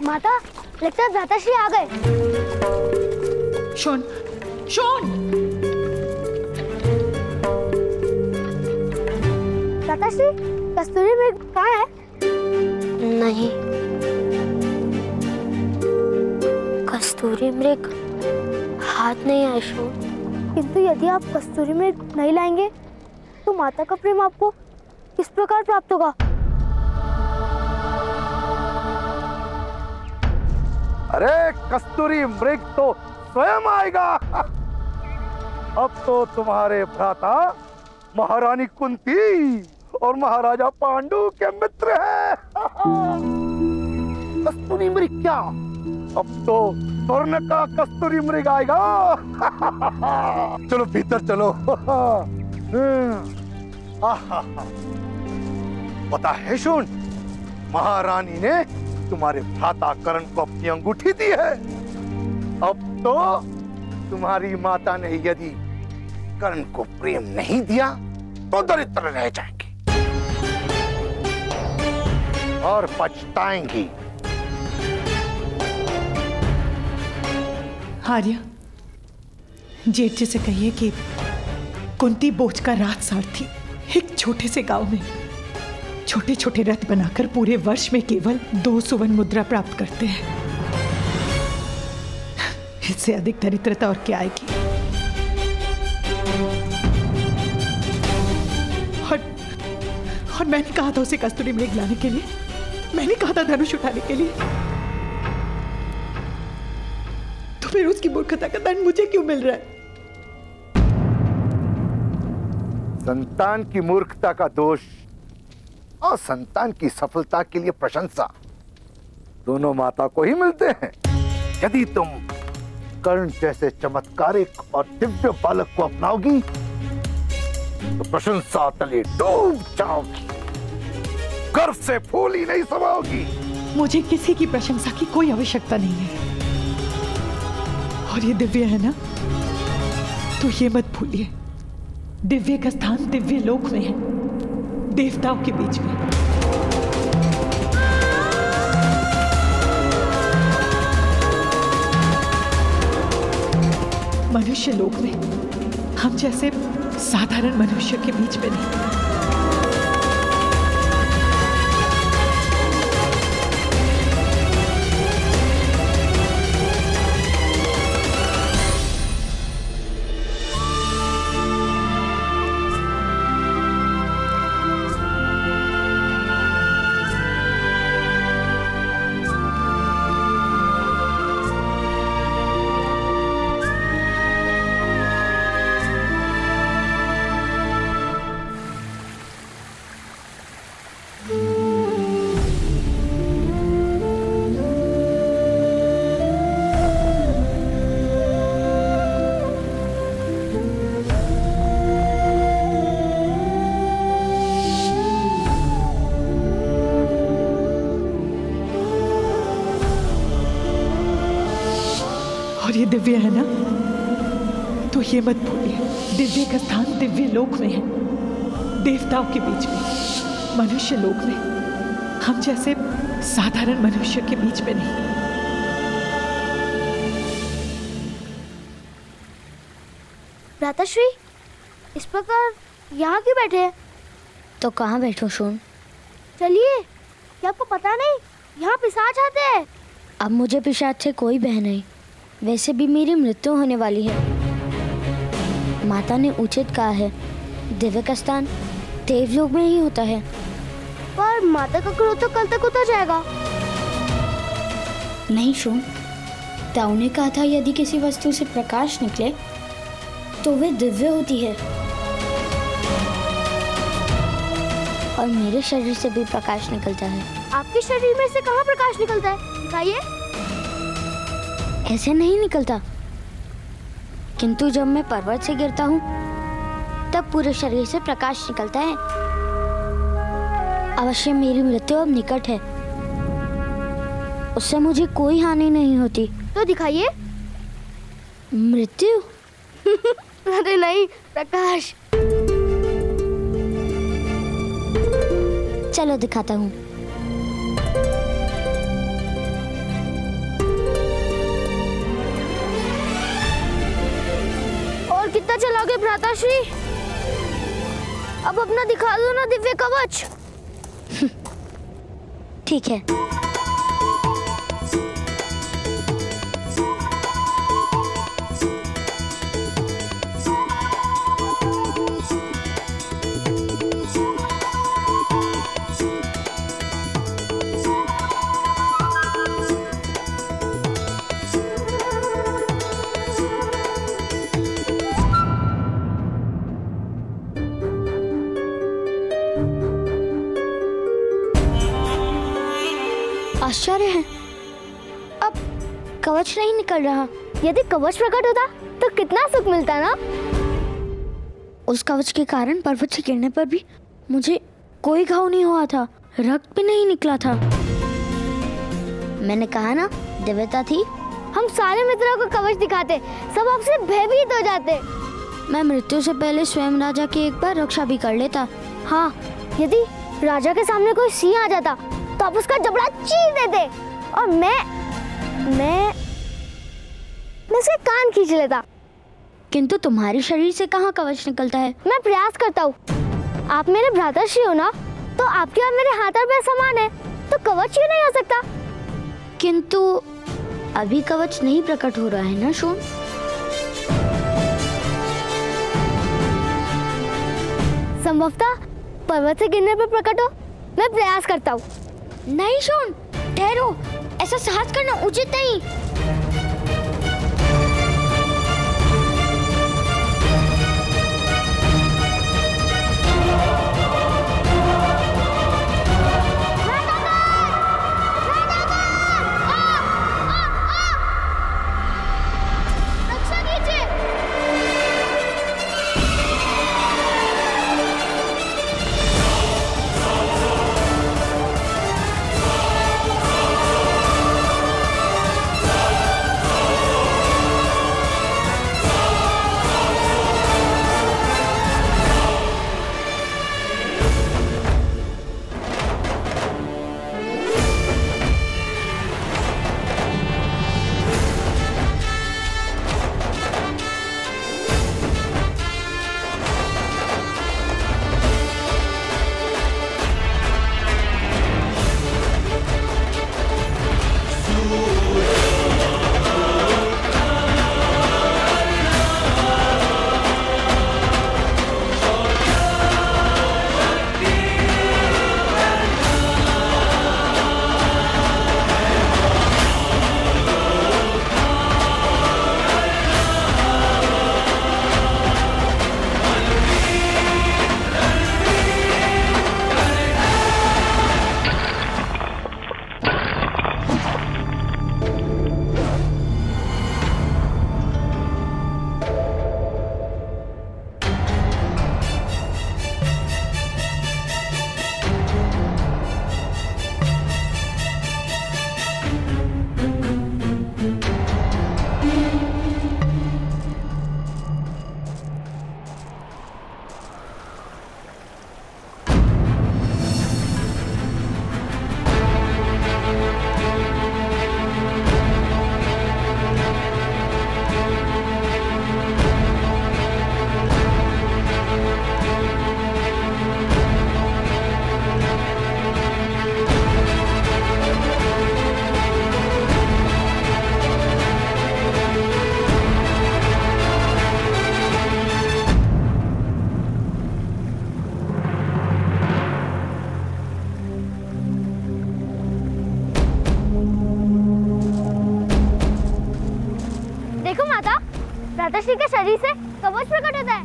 माता, लगता है भ्राताश्री आ गए। Shown, shown! भ्राताश्री, कस्तूरी मृग कहाँ है? नहीं, कस्तूरी मृग हाथ नहीं है शोन। किंतु यदि आप कस्तूरी मृग नहीं लाएंगे तो माता का प्रेम आपको किस प्रकार प्राप्त होगा? अरे कस्तूरी मृग तो स्वयं आएगा। अब तो तुम्हारे भ्राता महारानी कुंती और महाराजा पांडु के मित्र हैं। कस्तूरी मृग क्या, अब तो स्वर्ण का कस्तूरी मृग आएगा। चलो भीतर चलो। पता है शोन, महारानी ने तुम्हारे भ्राता कर्ण को अपनी अंगूठी दी है। अब तो तुम्हारी माता ने यदि कर्ण को प्रेम नहीं दिया तो दरिद्र रह जाएंगी और पछताएंगी। आर्या, जेठ जी से कहिए कि कुंती बोझ का राजसारथी एक छोटे से गांव में छोटे छोटे रथ बनाकर पूरे वर्ष में केवल 2 सुवर्ण मुद्रा प्राप्त करते हैं। इससे अधिक दरिद्रता और क्या आएगी? और मैंने कहा था उसे कस्तूरी मृग लाने के लिए, मैंने कहा था धनुष उठाने के लिए, तो फिर उसकी मूर्खता का दंड मुझे क्यों मिल रहा है? संतान की मूर्खता का दोष और संतान की सफलता के लिए प्रशंसा दोनों माता को ही मिलते हैं। यदि तुम कर्ण जैसे चमत्कारिक और दिव्य बालक को अपनाओगी तो प्रशंसा तले डूब जाओगी, गर्व से फूल ही नहीं समाओगी। मुझे किसी की प्रशंसा की कोई आवश्यकता नहीं है, और ये दिव्य है ना, तो ये मत भूलिए, दिव्य का स्थान दिव्य लोक में है, देवताओं के बीच में। मनुष्य लोक में हम जैसे साधारण मनुष्य के बीच में नहीं। और ये दिव्य है ना, तो ये मत भूलिए, दिव्य का स्थान दिव्य लोक में है, देवताओं के बीच में। मनुष्य लोक में हम जैसे साधारण मनुष्य के बीच में नहीं। भ्राताश्री, इस प्रकार यहाँ क्यों बैठे हैं? तो कहाँ बैठो शोन? चलिए, क्या आपको पता नहीं यहाँ पिशाच आते हैं? अब मुझे पिशाच से कोई भय नहीं, वैसे भी मेरी मृत्यु होने वाली है। माता ने उचित कहा है, दिव्य का स्थान देवलोक में ही होता है। पर माता का क्रोध तो कल तक उतर जाएगा। नहीं शोन, ताऊ ने कहा था यदि किसी वस्तु से प्रकाश निकले तो वे दिव्य होती है। और मेरे शरीर से भी प्रकाश निकलता है। आपके शरीर में से कहाँ प्रकाश निकलता है? दिखाइए। ऐसे नहीं निकलता, किंतु जब मैं पर्वत से गिरता हूँ तब पूरे शरीर से प्रकाश निकलता है। अवश्य मेरी मृत्यु अब निकट है, उससे मुझे कोई हानि नहीं होती। तो दिखाइए। मृत्यु? अरे नहीं प्रकाश। चलो दिखाता हूँ। और कितना चलाओगे भ्राताश्री? अब अपना दिखा दो ना दिव्य कवच। ठीक है। आश्चर्य है, अब कवच नहीं निकल रहा। यदि कवच प्रकट होता तो कितना सुख मिलता ना। उस कवच के कारण पर्वत से गिरने पर भी मुझे कोई घाव नहीं हुआ था, रक्त भी नहीं निकला था। मैंने कहा ना, दिव्यता थी। हम सारे मित्रों को कवच दिखाते, सब आपसे भयभीत हो जाते। मैं मृत्यु से पहले स्वयं राजा की एक बार रक्षा भी कर लेता। हाँ, यदि राजा के सामने कोई सिंह आ जाता तो आप उसका जबड़ा चीर देते और मैं उसके कान खींच लेता। किंतु तुम्हारे शरीर से कहाँ कवच निकलता है? मैं प्रयास करता हूँ। आप मेरे भ्राताश्री हो ना, तो आपके और मेरे हाथ और पैर समान है, तो कवच क्यों नहीं हो सकता? किंतु अभी कवच नहीं प्रकट हो रहा है ना शोन? संभवतः पर्वत से गिरने पर प्रकट हो। मैं प्रयास करता हूँ। नहीं शोन, ठहरो, ऐसा साहस करना उचित नहीं। भ्राताश्री के शरीर से कवच प्रकट होता है।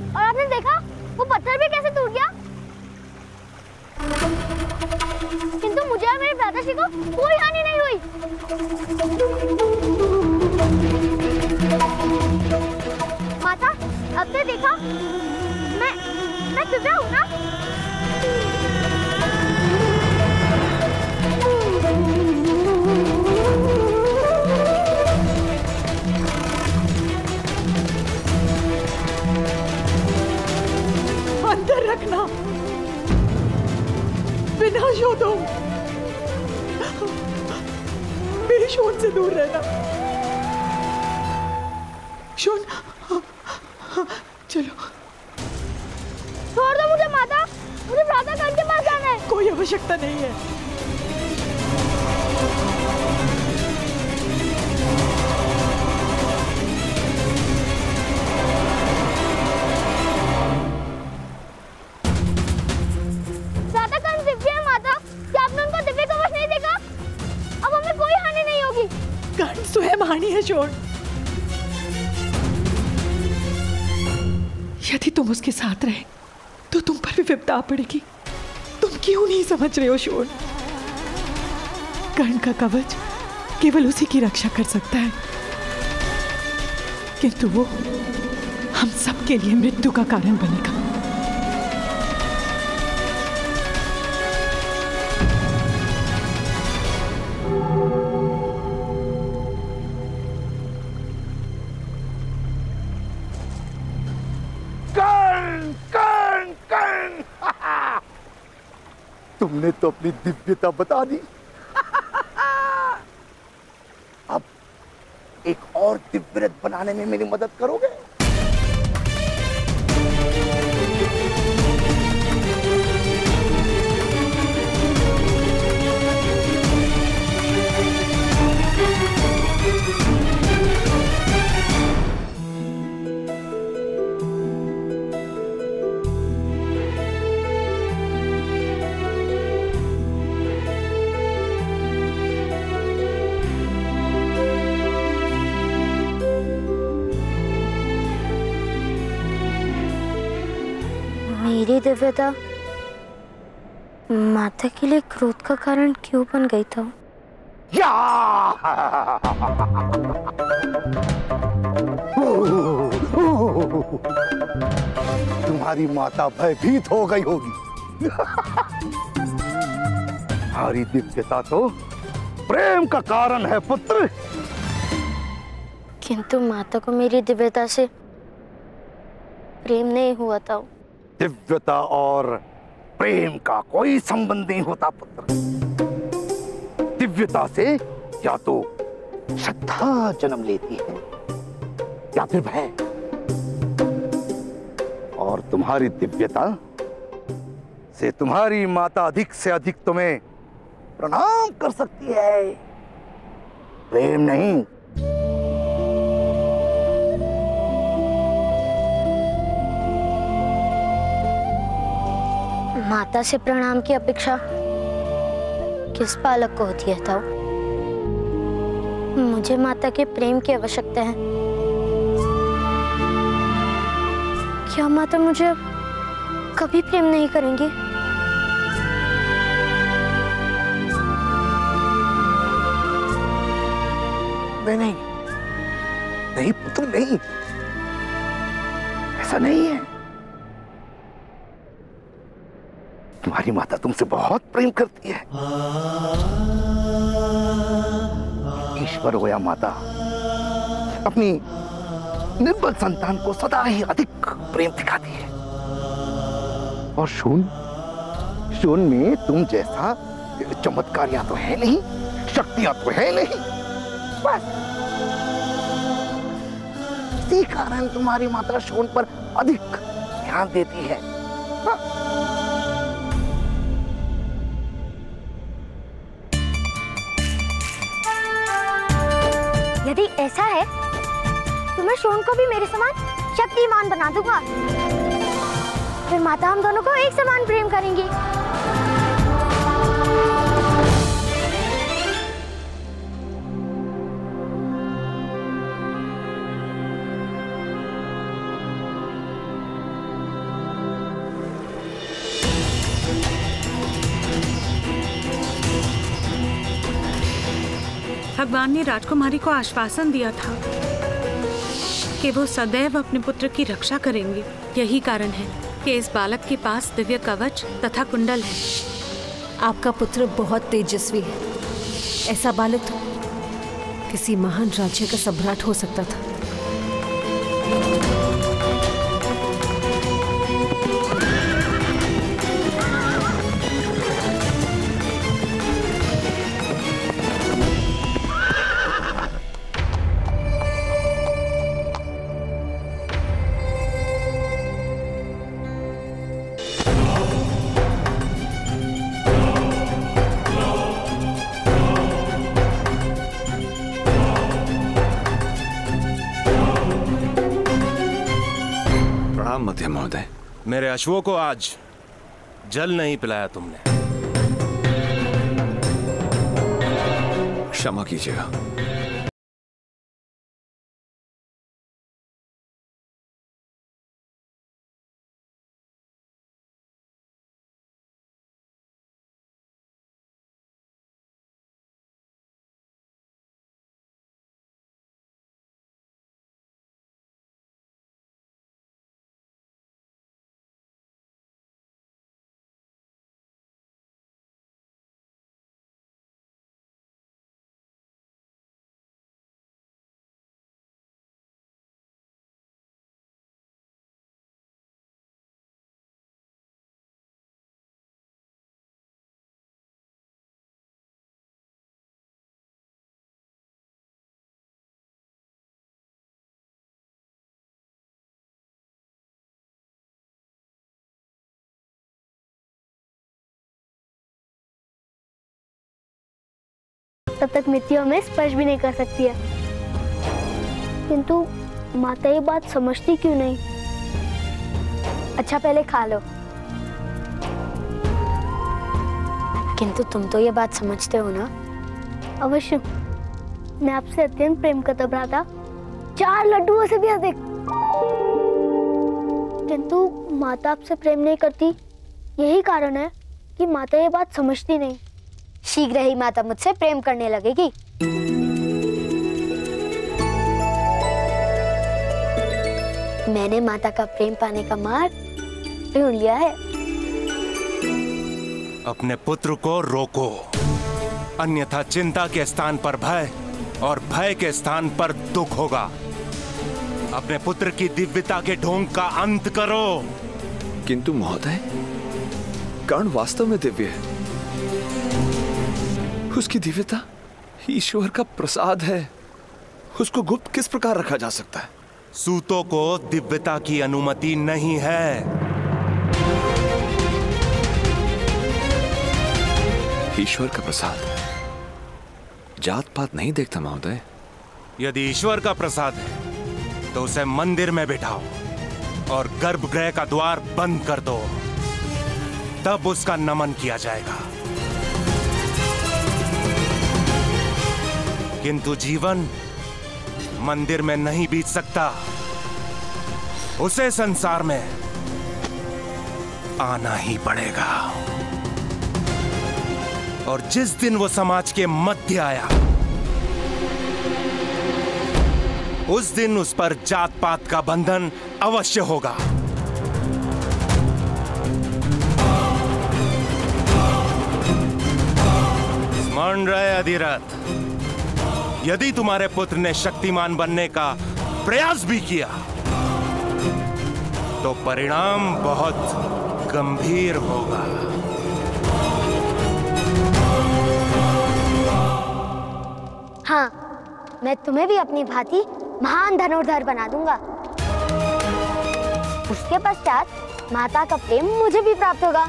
और आपने देखा वो पत्थर भी कैसे टूट गया। किंतु मुझे और मेरे भ्राताश्री को कोई हानि नहीं हुई। माता, आपने देखा मैं दिव्या हूँ ना? शोन से दूर रहना। शोन, चलो। छोड़ दो मुझे माता, मुझे भ्राता गण के पास जाना है। कोई आवश्यकता नहीं है। भ्राता गण दिव्य है माता, क्या आपने उनको दिव्य कवच नहीं देखा? अब हमें कोई हानि नहीं होगी। गण स्वयं हानि है शोन। यदि तुम उसके साथ रहे तो तुम पर भी विपदा पड़ेगी। तुम क्यों नहीं समझ रहे हो शोन? कर्ण का कवच केवल उसी की रक्षा कर सकता है, किंतु वो हम सबके लिए मृत्यु का कारण बनेगा। तुमने तो अपनी दिव्यता बता दी। अब एक और दिव्य रथ बनाने में मेरी मदद करोगे? मेरी दिव्यता माता के लिए क्रोध का कारण क्यों बन गई था? तुम्हारी माता भयभीत हो गई होगी। तुम्हारी दिव्यता तो प्रेम का कारण है पुत्र। किंतु माता को मेरी दिव्यता से प्रेम नहीं हुआ था। दिव्यता और प्रेम का कोई संबंध नहीं होता पुत्र। दिव्यता से या तो श्रद्धा जन्म लेती है या फिर भय। और तुम्हारी दिव्यता से तुम्हारी माता अधिक से अधिक तुम्हें प्रणाम कर सकती है, प्रेम नहीं। माता से प्रणाम की अपेक्षा किस बालक को होती है ताऊ? मुझे माता के प्रेम की आवश्यकता है। क्या माता मुझे कभी प्रेम नहीं करेंगी? नहीं नहीं पुत्र, नहीं, ऐसा नहीं है। तुम्हारी माता तुमसे बहुत प्रेम करती है। ईश्वर हो या माता, अपनी निर्बल संतान को सदा ही अधिक प्रेम दिखाती है। और शून में तुम जैसा चमत्कारियां तो है नहीं, शक्तियां तो है नहीं, बस इसी कारण तुम्हारी माता शून पर अधिक ध्यान देती है। यदि ऐसा है तो मैं शोन को भी मेरे समान शक्तिमान बना दूंगा। फिर माता हम दोनों को एक समान प्रेम करेंगी। भगवान ने राजकुमारी को आश्वासन दिया था कि वो सदैव अपने पुत्र की रक्षा करेंगे। यही कारण है कि इस बालक के पास दिव्य कवच तथा कुंडल है। आपका पुत्र बहुत तेजस्वी है। ऐसा बालक तो किसी महान राज्य का सम्राट हो सकता था। मध्य महोदय। मेरे अश्वों को आज जल नहीं पिलाया तुमने। क्षमा कीजिएगा। तब तक मिट्टियों में स्पर्श भी नहीं कर सकती है। किंतु माता ये बात समझती क्यों नहीं? अच्छा पहले खा लो। किंतु तुम तो ये बात समझते हो ना? अवश्य। मैं आपसे अत्यंत प्रेम करता भ्राता, 4 लड्डुओं से भी अधिक। किंतु माता आपसे प्रेम नहीं करती, यही कारण है कि माता ये बात समझती नहीं। शीघ्र ही माता मुझसे प्रेम करने लगेगी। मैंने माता का प्रेम पाने का मार्ग ढूंढ लिया है। अपने पुत्र को रोको, अन्यथा चिंता के स्थान पर भय और भय के स्थान पर दुख होगा। अपने पुत्र की दिव्यता के ढोंग का अंत करो। किंतु महोदय, कर्ण वास्तव में दिव्य है। उसकी दिव्यता ईश्वर का प्रसाद है। उसको गुप्त किस प्रकार रखा जा सकता है? सूतों को दिव्यता की अनुमति नहीं है। ईश्वर का प्रसाद जात पात नहीं देखता महोदय। यदि ईश्वर का प्रसाद है तो उसे मंदिर में बिठाओ और गर्भगृह का द्वार बंद कर दो, तब उसका नमन किया जाएगा। किंतु जीवन मंदिर में नहीं बीत सकता, उसे संसार में आना ही पड़ेगा। और जिस दिन वो समाज के मध्य आया, उस दिन उस पर जात पात का बंधन अवश्य होगा। स्मरण रहे अधिरथ, यदि तुम्हारे पुत्र ने शक्तिमान बनने का प्रयास भी किया तो परिणाम बहुत गंभीर होगा। हाँ, मैं तुम्हें भी अपनी भांति महान धनुर्धर बना दूंगा। उसके पश्चात माता का प्रेम मुझे भी प्राप्त होगा।